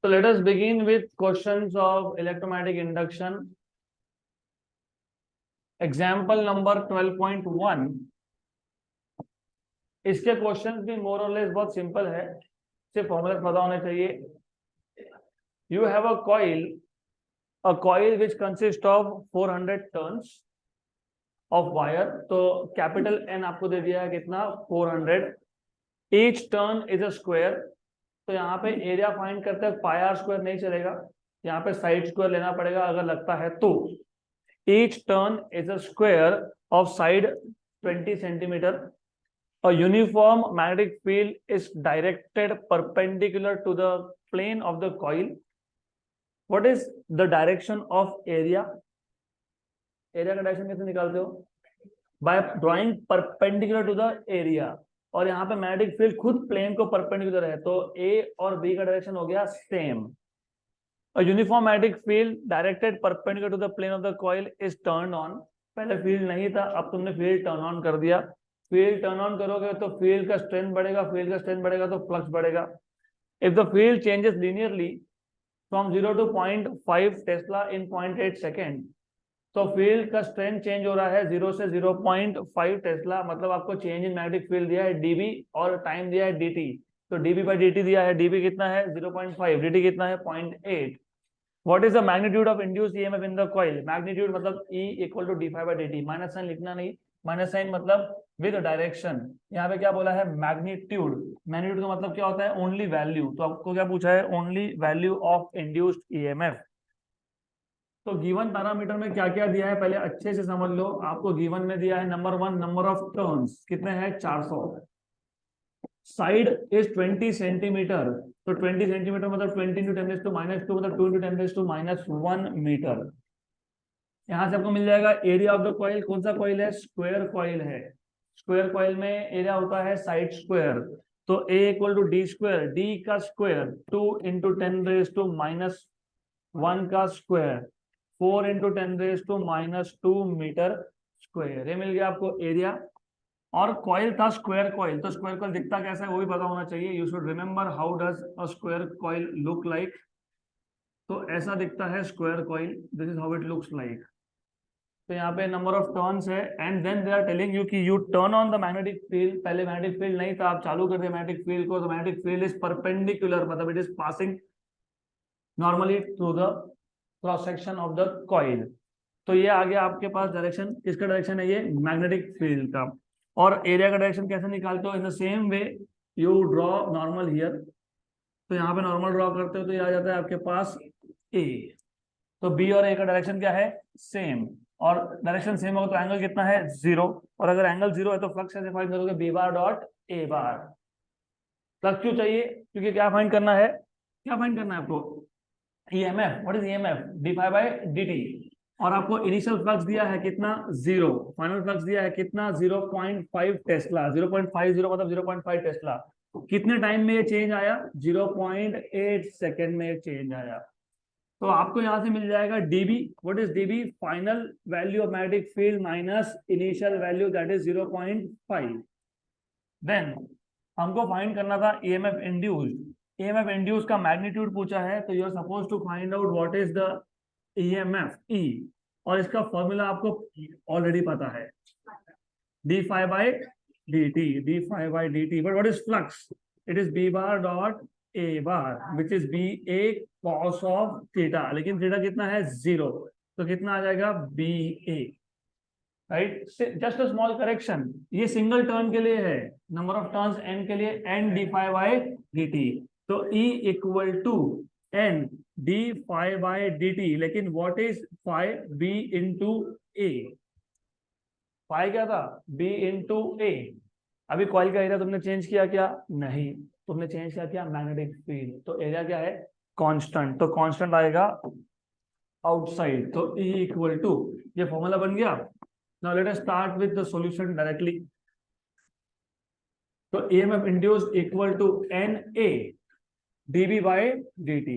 So let us begin with questions of electromagnetic induction. Example number 12.1. इसके questions भी मोर और less बहुत simple है, सिर्फ फॉर्मूला पता होने चाहिए. You have a coil which consists of 400 turns of wire. तो कैपिटल N आपको दे दिया है कितना 400. Each turn is a square. तो यहाँ पे एरिया फाइंड करते हैं, पाई आर स्क्वायर नहीं चलेगा, यहाँ पे साइड स्क्वायर लेना पड़ेगा अगर लगता है तो. Each turn is a square of side 20 centimeter. A uniform magnetic field is directed perpendicular to the plane of the coil. What is the direction of area? Area का डायरेक्शन कैसे निकालते हो? By drawing perpendicular to the area. और यहाँ पे magnetic field खुद plane को perpendicular है, तो A और B का डायरेक्शन हो गया same. A uniform magnetic field directed perpendicular to the plane of the coil is turned on. पहले फील्ड नहीं था, अब तुमने फील्ड टर्न ऑन कर दिया. फील्ड टर्न ऑन करोगे तो फील्ड का स्ट्रेंथ बढ़ेगा, फील्ड का स्ट्रेंथ बढ़ेगा तो फ्लक्स बढ़ेगा. If the field changes linearly from 0 to 0.5 Tesla in 0.8 second, तो फील्ड का स्ट्रेंथ चेंज हो रहा है 0 से 0.5 टेस्ला. मतलब आपको चेंज इन मैग्नेटिक फील्ड दिया है dB और टाइम दिया है dt. तो dB by dt दिया है, dB कितना है 0.5, dt कितना है 0.8. What is the magnitude of induced EMF in the coil? Magnitude मतलब E equal to d phi by dt. Minus sign लिखना नहीं, माइनस साइन मतलब विद डायरेक्शन. यहाँ पे क्या बोला है? मैग्नीट्यूड. मैग्नीट्यूड का मतलब क्या होता है? Only value. तो आपको क्या पूछा है? Only value of induced EMF. तो गिवन पैरामीटर में क्या क्या दिया है पहले अच्छे से समझ लो. आपको गिवन में दिया है नंबर 1 नंबर ऑफ टर्न्स कितने हैं? 400. Side is 20 centimetre. तो 20 सेंटीमीटर मतलब 20 इंटू 10⁻² मतलब 2 इंटू 10⁻1 मीटर. यहां से आपको मिल जाएगा एरिया ऑफ द कॉइल. कौन सा कॉइल है? स्क्वायर कॉइल है. स्क्वायर कॉइल में एरिया होता है साइड स्क्वायर. तो A equal to d square, d का स्क्वायर 2 इंटू 10⁻1 का स्क्वायर 4 इंटू 10⁻² मीटर स्क्वायर. ये मिल गया आपको एरिया. और कॉइल था स्क्वायर कॉइल. तो स्क्वायर कॉइल दिखता कैसा है वो भी पता होना चाहिए. You should remember how does a square coil look like. तो ऐसा दिखता है square coil. This is how it looks like. तो यहाँ पे नंबर ऑफ टर्न्स है and then they are telling you कि you turn on the magnetic field. पहले मैग्नेटिक फील्ड नहीं था, आप चालू कर दिया मैग्नेटिक फील्ड को. तो मैग्नेटिक फील्ड इज परपेंडिकुलर मतलब it is passing normally through the cross section of the coil. तो ये आ गया आपके पास डायरेक्शन. किसका डायरेक्शन है? ये मैग्नेटिक फील्ड का. और एरिया का डायरेक्शन कैसे निकालते हो? In the same way you draw normal here. तो यहाँ पे नॉर्मल ड्रॉ करते हो तो ये आ जाता है आपके पास ए. तो बी और ए का डायरेक्शन क्या है? सेम. और डायरेक्शन सेम होगा तो एंगल कितना है? 0. और अगर एंगल 0 है तो फ्लक्स कैसे फाइंड करोगे? B bar dot A bar. Flux क्यों चाहिए? क्योंकि क्या फाइंड करना है? क्या फाइंड करना है आपको? EMF. What is EMF? D phi by dt. और आपको इनिशियल फ्लक्स दिया है कितना? 0. फाइनल फ्लक्स दिया है कितना? 0.5 टेस्ला. 0.50 मतलब 0.5 टेस्ला. कितने टाइम में ये चेंज आया? 0.8 सेकेंड में ये चेंज आया. तो आपको यहां से मिल जाएगा dB. What is dB? Final value of magnetic field minus initial value that is 0.5. Then हमको फाइंड करना था EMF इंड्यूस्ड. EMF इंड्यूस्ड का मैग्नीट्यूड पूछा है तो you are suppose to find out what is the EMF E. और इसका formula आपको ऑलरेडी पता है, d phi by dt. d phi by dt. But what is flux? It is b bar dot a bar which is b a cos of theta. लेकिन theta कितना है? 0. तो कितना आ जाएगा? b a. Right. Just a small correction. ये single turn के लिए है, नंबर ऑफ टर्न्स n के लिए n d phi by dt. तो E equal to n d phi by dt. लेकिन what is phi? b into a. phi क्या था? b into a. अभी कॉइल का एरिया तुमने चेंज किया क्या? नहीं. तुमने चेंज किया मैग्नेटिक फील्ड. तो एरिया क्या है? कांस्टेंट. तो कांस्टेंट आएगा आउटसाइड. तो E इक्वल टू, ये फॉर्मूला बन गया. Now let us start with the solution directly. तो EMF induced equal to NA dB by dt.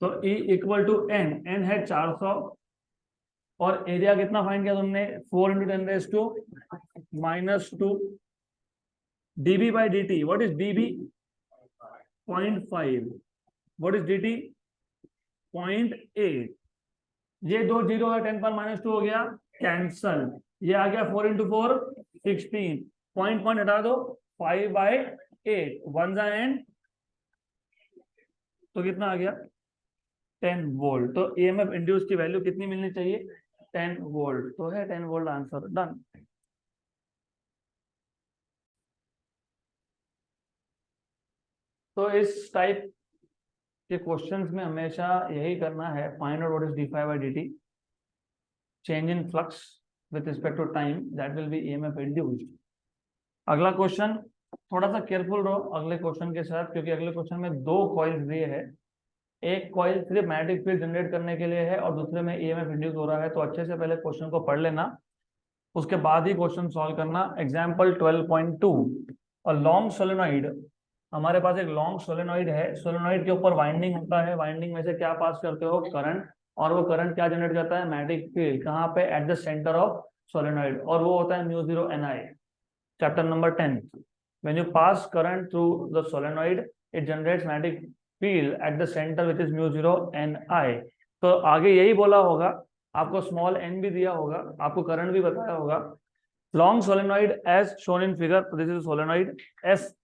तो E इक्वल टू n है 400. और एरिया कितना फाइंड किया तुमने? 4 into 10⁻². dB by dt. What is dB? 0.5. What is dt 0.8, ये दो zero है 10 पर -2 हो गया कैंसल, ये आ गया 4 × 4 16, पॉइंट पॉइंट हटा दो 5/8 वन जा एंड, तो कितना आ गया 10 वोल्ट। तो ईएमएफ इंड्यूस की वैल्यू कितनी मिलनी चाहिए 10 वोल्ट, तो है 10 वोल्ट आंसर डन। तो इस टाइप के क्वेश्चंस में हमेशा यही करना है, find out what is d∅dt, change in flux with respect to time, that will be EMF induced. अगला क्वेश्चन, थोड़ा सा केयरफुल रहो अगले क्वेश्चन के साथ, क्योंकि अगले क्वेश्चन में दो कॉइल्स दिए हैं, एक कॉइल सिर्फ मैग्नेटिक फील्ड जनरेट करने के लिए है और दूसरे में ईएमएफ इंड्यूस हो रहा है। तो अच्छे से पहले क्वेश्चन को पढ़ लेना, उसके बाद ही क्वेश्चन सॉल्व करना। एग्जाम्पल 12.2, और लॉन्ग सोलेनॉइड, हमारे पास एक लॉन्ग सोलेनॉइड है, सोलेनॉइड के ऊपर वाइंडिंग होता है, वाइंडिंग में से क्या पास करते हो करंट, और वो करंट क्या जनरेट करता है मैग्नेटिक फील्ड, कहाँ पे at the centre of solenoid, और वो होता है μ0 Ni, chapter number 10। When you pass current through the solenoid it generates magnetic field at the centre which is μ0 Ni। तो आगे यही बोला होगा, आपको स्मॉल n भी दिया होगा, आपको करंट भी बताया होगा। Long solenoid as shown in figure, this is solenoid S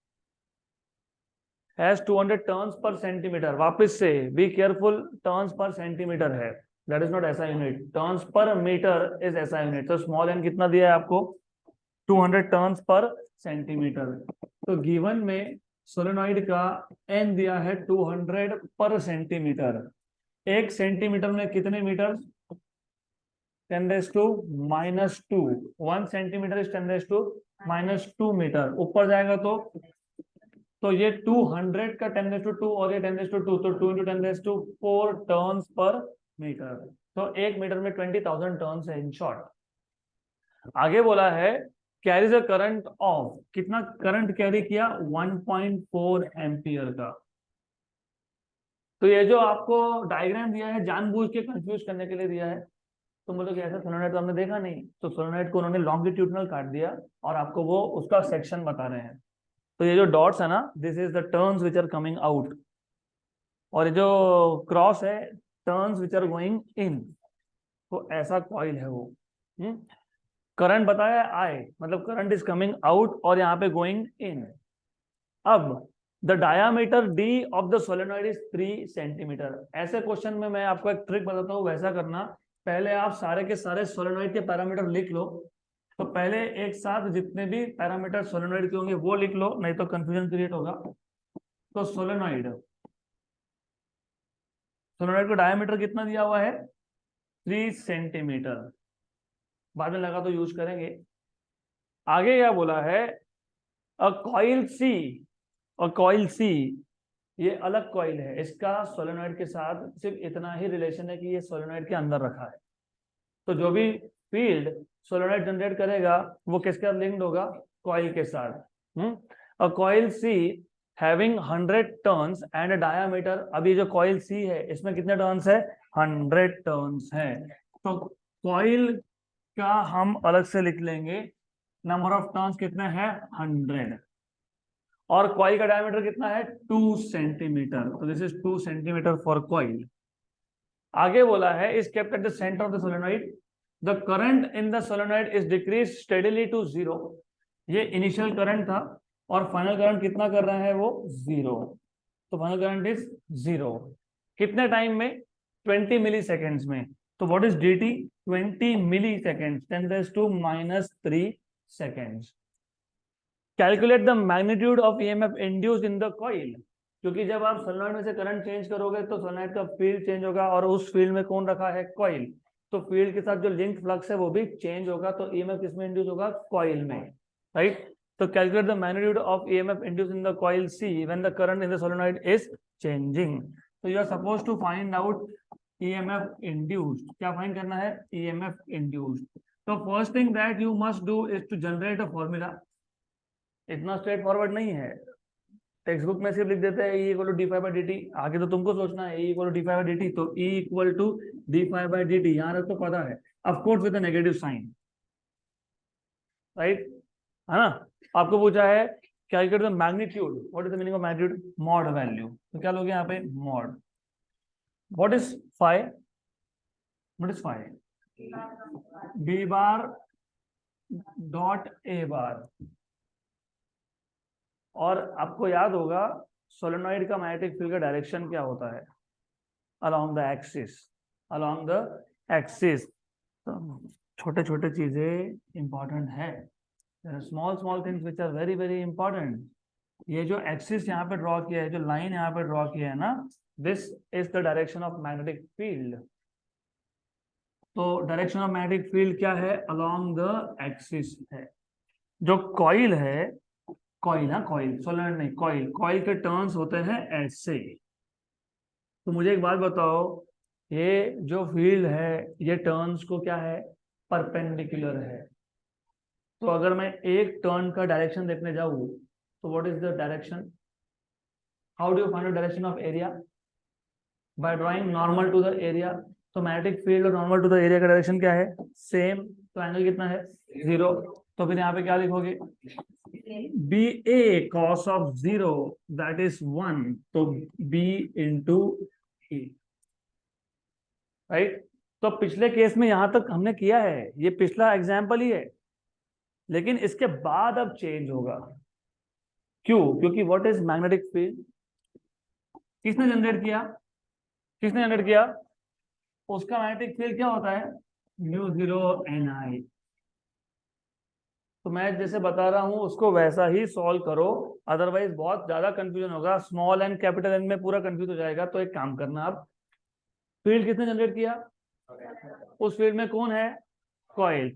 has 200 turns per centimetre, वापस से be careful, turns per centimetre है, that is not SI unit, turns per metre is SI unit. तो small n कितना दिया है आपको 200 turns per centimetre. तो given में सोलेनॉइड का एन दिया है 200 पर सेंटीमीटर, एक सेंटीमीटर में कितने मीटर 10⁻², 1 सेंटीमीटर इज 10⁻² मीटर, ऊपर जाएगा तो ये 200 का 10⁻² और ये 10⁻², तो 2 × 10⁻4 टर्न्स पर मीटर, तो एक मीटर में 20,000 टर्न्स है इन शॉर्ट। आगे बोला है कैरीज अ करंट ऑफ, कितना करंट कैरी किया 1.4 एम्पियर का। तो ये जो आपको डायग्राम दिया है जानबूझ के कंफ्यूज करने के लिए दिया है, तो बोलो कि ऐसा सोलेनॉइड तो हमने देखा नहीं, तो सोलेनॉइड को उन्होंने लॉन्गिट्यूडनल काट दिया और आपको वो उसका सेक्शन बता रहे हैं। तो ये जो डॉट्स है ना, this is the turns which are coming out, और ये जो क्रॉस है turns which are going in, तो ऐसा कॉइल है वो। करंट बताया आई, मतलब करंट इज कमिंग आउट और यहाँ पे गोइंग इन। अब the diameter D of the solenoid is 3 centimetre. ऐसे क्वेश्चन में मैं आपको एक ट्रिक बताता हूँ, वैसा करना, पहले आप सारे के सारे सोलेनॉइड के पैरामीटर लिख लो, तो पहले एक साथ जितने भी पैरामीटर सोलेनॉइड के होंगे वो लिख लो, नहीं तो कंफ्यूजन क्रिएट होगा। तो सोलेनॉइड को डायमीटर कितना दिया हुआ है 3 सेंटीमीटर, बाद में लगा तो यूज करेंगे। आगे क्या बोला है अ कॉइल सी, और कॉइल सी ये अलग कॉइल है, इसका सोलेनॉइड के साथ सिर्फ इतना ही रिलेशन है कि ये सोलेनॉइड के अंदर रखा है। तो जो भी फील्ड सोलेनॉइड जनरेट करेगा वो किसके साथ लिंक्ड होगा कॉइल के साथ। A coil C having 100 turns and a diameter, अभी जो कॉइल सी है इसमें कितने टर्न्स है 100 टर्न्स है। तो कॉइल का हम अलग से लिख लेंगे, नंबर ऑफ टर्न्स कितने हैं 100, और कॉइल का डायमीटर कितना है 2 सेंटीमीटर, तो this is 2 centimetre for coil. आगे बोला है is kept at the centre of the solenoid, the current in the solenoid is decrease steadily to 0। ये इनिशियल करंट था और फाइनल करंट कितना कर रहा है वो 0, तो फाइनल करंट इज 0 कितने टाइम में 20 मिली सेकेंड्स में। तो what is dt 20 millisecond 10⁻³ seconds. Calculate the magnitude of EMF induced in the coil, क्योंकि जब आप सोलेनॉइड में से करंट चेंज करोगे तो सोलेनॉइड का फील्ड चेंज होगा, और उस फील्ड में कौन रखा है कॉइल, तो फील्ड के साथ जो लिंक फ्लक्स है वो भी चेंज होगा, तो ईएमएफ किसमें इंड्यूस होगा कॉइल में, राइट। तो calculate the magnitude of EMF induced in the coil C when the current in the solenoid is changing. तो you are supposed to find out EMF induced, क्या find करना है EMF induced. तो first thing that you must do is to generate a formula, इतना straightforward नहीं है, text book में सिर्फ लिख देते हैं E = d∅dt, आगे तो तुमको सोचना है E = d∅dt, तो E = d∅dt यहाँ तक तो पता है, of course with negative sign, right, है ना। आपको पूछा है calculate the magnitude, what is the meaning of magnitude, mod value, तो क्या लोगे यहाँ पे mod, what is phi, what is phi, B bar dot A bar. और आपको याद होगा सोलेनॉइड का मैग्नेटिक फील्ड का डायरेक्शन क्या होता है, along the axis, along the axis. तो छोटे छोटे चीजें इंपॉर्टेंट है, small small things which are very very important. ये जो एक्सिस यहाँ पे ड्रॉ किया है, जो लाइन यहाँ पे ड्रॉ किया है ना, this is the direction of magnetic field. तो डायरेक्शन ऑफ मैग्नेटिक फील्ड क्या है, अलोंग द एक्सिस है। जो कॉइल है, कॉइल, हाँ कॉइल, सोलेनॉइड नहीं, कॉइल, कॉइल के टर्न्स होते हैं ऐसे। तो मुझे एक बात बताओ, ये जो फील्ड है ये टर्न्स को क्या है, परपेंडिकुलर है। तो अगर मैं एक टर्न का डायरेक्शन देखने जाऊँ तो what is the direction, how do you find the direction of area, by drawing normal to the area. तो मैग्नेटिक फील्ड और नॉर्मल टू द एरिया का डायरेक्शन क्या है, सेम। तो एंगल कितना है, 0। तो फिर यहाँ पे क्या लिखोगे, B A cos of 0 that is 1, तो बी इंटू ए, राइट। तो पिछले केस में यहां तक हमने किया है, ये पिछला एग्जाम्पल ही है, लेकिन इसके बाद अब चेंज होगा। क्यों, क्योंकि व्हाट इज मैग्नेटिक फील्ड, किसने जनरेट किया, किसने जनरेट किया, उसका मैग्नेटिक फील्ड क्या होता है, म्यू 0 एन आई। तो मैं जैसे बता रहा हूं उसको वैसा ही सॉल्व करो, अदरवाइज बहुत ज्यादा कंफ्यूजन होगा, स्मॉल एन कैपिटल एन में पूरा कंफ्यूज हो जाएगा। तो एक काम करना, आप फील्ड किसने जनरेट किया, उस फील्ड में कौन है, कॉइल।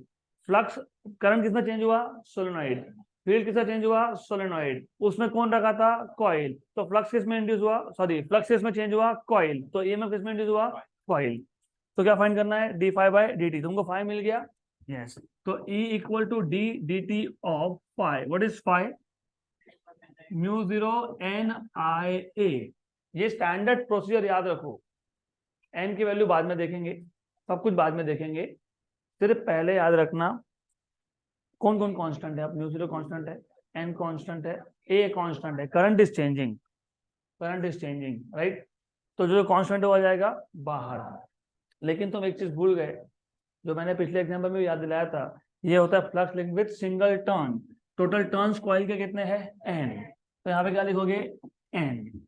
फ्लक्स करंट किसमें चेंज हुआ, सोलेनॉइड। फील्ड किसका चेंज हुआ, सोलेनॉइड। उसमें कौन रखा था, कॉइल। तो फ्लक्स किसमें इंड्यूस हुआ, सॉरी फ्लक्स किसमें चेंज हुआ, कॉइल। तो ईएमएफ किसमें इंड्यूस हुआ, कॉइल। तो क्या फाइंड करना है, d phi by d t. तुमको फाइव मिल गया, यस। तो E equal to d d t of phi, what is phi, mu 0 n i a. ये स्टैंडर्ड प्रोसीजर याद रखो, एन की वैल्यू बाद में देखेंगे, सब कुछ बाद में देखेंगे, सिर्फ पहले याद रखना कौन कौन कांस्टेंट है। अब म्यू 0 कांस्टेंट है, एन कांस्टेंट है, ए कांस्टेंट है, current is changing, current is changing, right. तो जो कांस्टेंट हो जाएगा बाहर। लेकिन तुम एक चीज भूल गए, जो मैंने पिछले एग्जाम्पल में याद दिलाया था, ये होता है flux link with single turn. Total turns coil के कितने हैं, एन। तो यहाँ पे क्या लिखोगे, एन।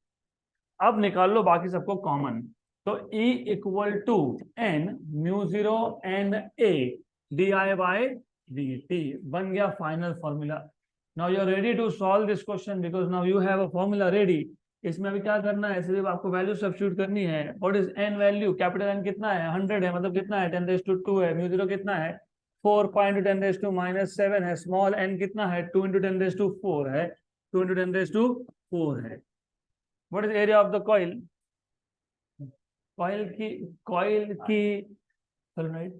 अब निकाल लो बाकी सबको कॉमन। तो E equal to N mu 0 N A d I by d t बन गया final formula. Now you are ready to solve this question because now you have a formula ready. इसमें अभी क्या करना है, सिर्फ आपको वैल्यू सब्स्टिट्यूट करनी है। What is N value, capital N कितना है, 100 है, मतलब कितना है 10⁻²है। म्यू 0 कितना है 4 पाई इंटू 10⁻⁻7 है। स्मॉल एन कितना है 2 इंटू 10⁻⁴ है, 2 इंटू 10⁻⁴ है। What is area of the coil, coil की सोलेनॉइड,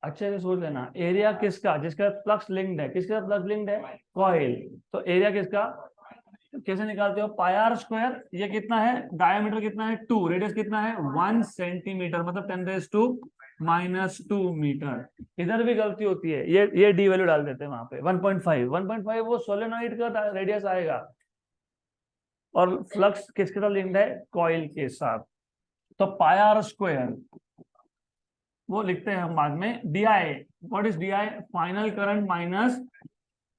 अच्छे से सोच लेना, एरिया किसका, जिसका फ्लक्स लिंक्ड है, किसका फ्लक्स लिंक्ड है, कॉइल। तो एरिया किसका, कैसे निकालते हो, पाई आर स्क्वायर। ये कितना है, डायमीटर कितना है 2, रेडियस कितना है 1 सेंटीमीटर, मतलब 10⁻⁻² मीटर। इधर भी गलती होती है, ये डी वैल्यू डाल देते हैं वहां पे 1.5 वो सोलेनॉइड का रेडियस आएगा, और फ्लक्स किसके साथ लिंक्ड है, कॉइल के साथ। तो पाई आर स्क्वायर वो लिखते हैं हम बाद में, D I, what is D I, final current minus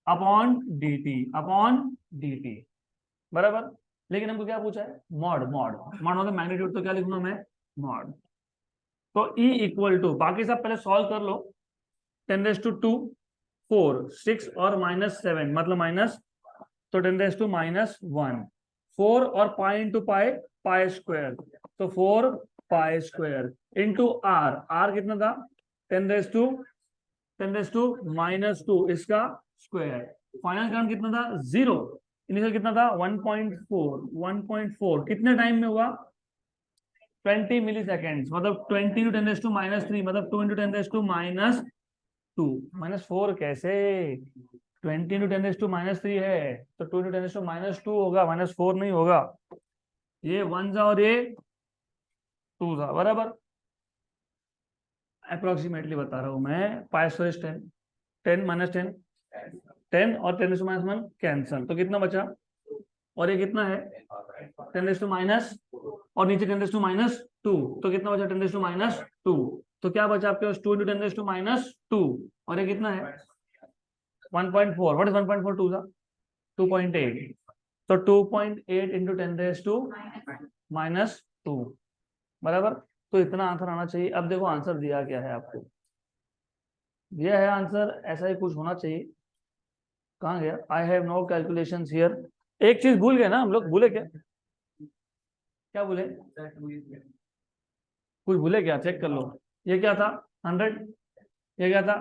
upon D T, upon D T, बराबर। लेकिन हमको क्या पूछा है, मॉड, मॉड मॉड मतलब मैग्नीट्यूड, तो क्या लिखूंगा मैं, मॉड। तो E इक्वल टू, बाकी सब पहले सॉल्व कर लो, 10⁻², 4, 6 और -7 मतलब माइनस, तो 10⁻⁻1, 4 और पाई इंटू पाई, पाई स्क्वायर, तो 4 pi square into R, R कितना था 10⁻⁻², इसका स्क्वायर। फाइनल करंट कितना था 0, इनिशियल कितना था 1.4, कितने टाइम में हुआ 20 मिली सेकेंड, मतलब 20 इंटू 10⁻⁻3 मतलब 2 इंटू 10⁻⁻2, -4 कैसे, 20 इंटू 10⁻⁻3 है तो 2 इंटू 10⁻⁻2 होगा, -4 नहीं होगा। ये 1 था और ये 2 था, बराबर। अप्रोक्सीमेटली बता रहा हूं मैं, पाई स्क्वायर 10, 10 -10 10 और 10⁻1 कैंसल, तो कितना बचा? और ये कितना है? 10⁻, और नीचे 10⁻2, तो कितना बचा? 10⁻2। तो क्या बचा आपके पास? 2 इंटू 10⁻2, और ये कितना है? 1.4। व्हाट इज 1.4 टू सा? 2.8। तो 2.8 इंटू 10⁻2, बराबर। तो इतना आंसर आना चाहिए। अब देखो आंसर दिया क्या है आपको, दिया है आंसर ऐसा ही कुछ होना चाहिए। कहाँ गया? I have no calculations here. एक चीज भूल गए ना हम लोग, भूले क्या? क्या भूले? कुछ भूले क्या? चेक कर लो। ये क्या था? 100। ये क्या था?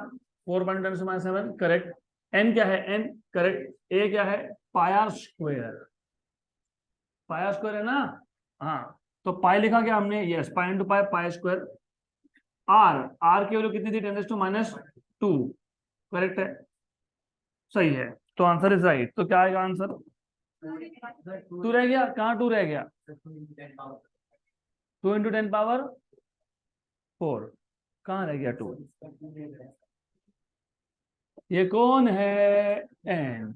4.10⁻7, करेक्ट। एन क्या है? N, correct. ए क्या है? पाया स्क्वायर। पाया स्क्वायर है ना? हाँ। तो पाई लिखा क्या हमने? Yes, pi into pi, pi square. R, R की वैल्यू कितनी थी? 10⁻2, करेक्ट है, सही है। तो आंसर इज राइट। तो क्या आएगा आंसर? 2 रह गया। कहाँ 2 रह गया? 2 इंटू 10⁻4। कहाँ रह गया 2? ये कौन है? एन।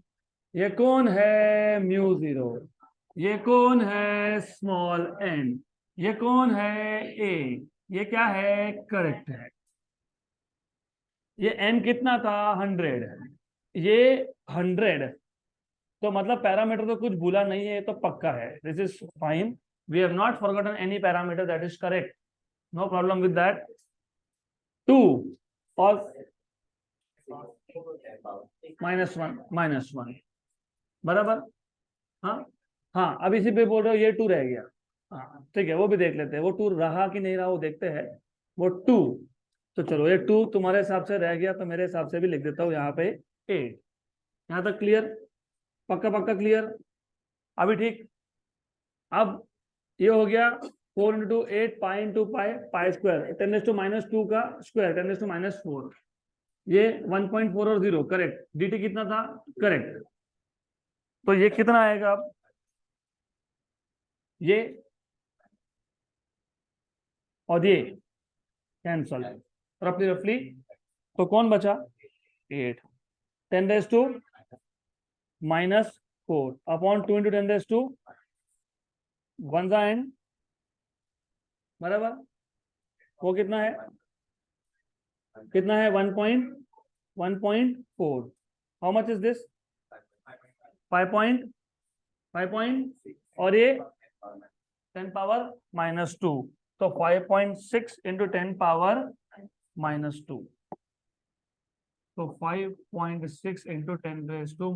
ये कौन है? μ0। ये कौन है? Small N. ये कौन है? ए। ये क्या है? करेक्ट है। ये एन कितना था? 100। ये 100, तो मतलब पैरामीटर तो कुछ भूला नहीं है, तो पक्का है। This is fine. We have not forgotten any parameter, that is correct. No problem with that. 2 और -1 बराबर। हाँ, हाँ, अब इसी पे बोल रहे हो ये 2 रह गया। हाँ ठीक है, वो भी देख लेते हैं, वो 2 रहा कि नहीं रहा वो देखते हैं। वो 2, तो चलो ये 2 तुम्हारे हिसाब से रह गया, तो मेरे हिसाब से भी लिख देता हूँ यहाँ पे 8। यहाँ तक क्लियर? पक्का पक्का क्लियर? अभी ठीक। अब ये हो गया 4 इंटू 8 पाई इंटू पाई, पाई स्क्वायर, 10⁻2 का स्क्वायर, 10⁻4। ये 1.4 और 0, करेक्ट। dt कितना था? करेक्ट। तो ये कितना आएगा अब? ये और ये कैंसल, रफली रफली। तो कौन बचा? 8। 10⁻4 अपॉन 2 इंटू 10⁻, 1 जा एंड, बराबर। वो कितना है? कितना है? 1.4। How much is this? 5.5, और ये 10⁻2, तो 5.6 इंटू 10⁻2। तो 5.6 इंटू 10⁻2